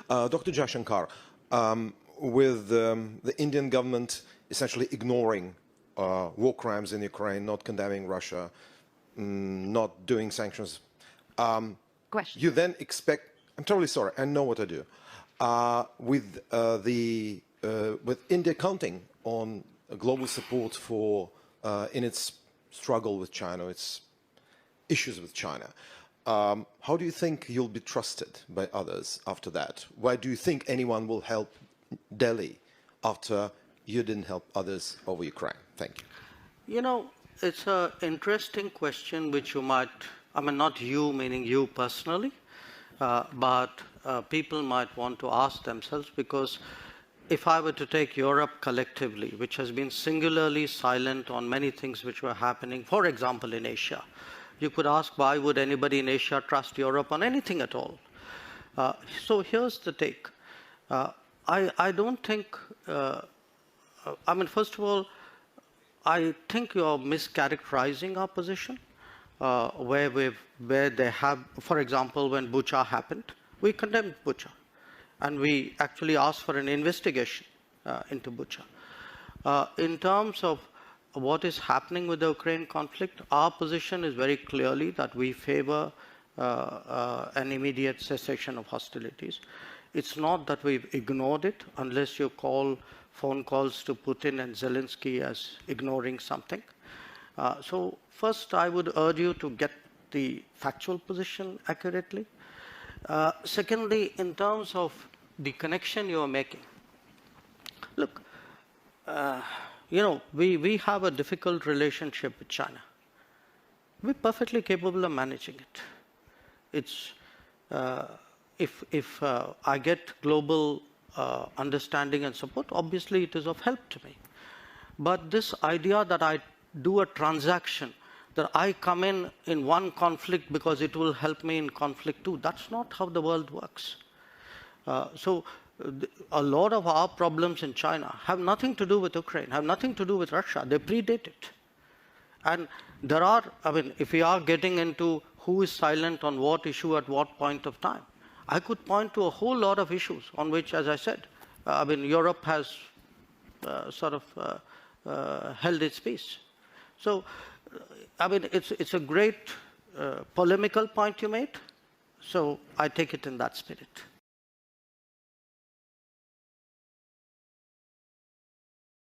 Dr. Jaishankar, with the Indian government essentially ignoring war crimes in Ukraine, not condemning Russia, not doing sanctions, you then expect, I'm totally sorry, I know what I do, with India counting on global support for in its struggle with China, its issues with China. How do you think you'll be trusted by others after that? Why do you think anyone will help Delhi after you didn't help others over Ukraine? Thank you. You know, it's an interesting question which you might, I mean, not you, meaning you personally, but people might want to ask themselves, because if I were to take Europe collectively, which has been singularly silent on many things which were happening, for example, in Asia, you could ask, why would anybody in Asia trust Europe on anything at all? So here's the take. I don't think, I mean, first of all, I think you're mischaracterizing our position, where they have, for example, when Bucha happened, we condemned Bucha, and we actually asked for an investigation into Bucha. In terms of what is happening with the Ukraine conflict, our position is very clearly that we favor an immediate cessation of hostilities. It's not that we've ignored it, unless you call phone calls to Putin and Zelensky as ignoring something. So first, I would urge you to get the factual position accurately. Secondly, in terms of the connection you are making, look, you know, we have a difficult relationship with China. We're perfectly capable of managing it. It's, if I get global understanding and support, obviously it is of help to me. But this idea that I do a transaction, that I come in one conflict because it will help me in conflict too, that's not how the world works. So a lot of our problems in China have nothing to do with Ukraine, have nothing to do with Russia. They predate it. And there are, I mean, if we are getting into who is silent on what issue at what point of time, I could point to a whole lot of issues on which, as I said, I mean, Europe has sort of held its peace. So, I mean, it's a great polemical point you made. So I take it in that spirit.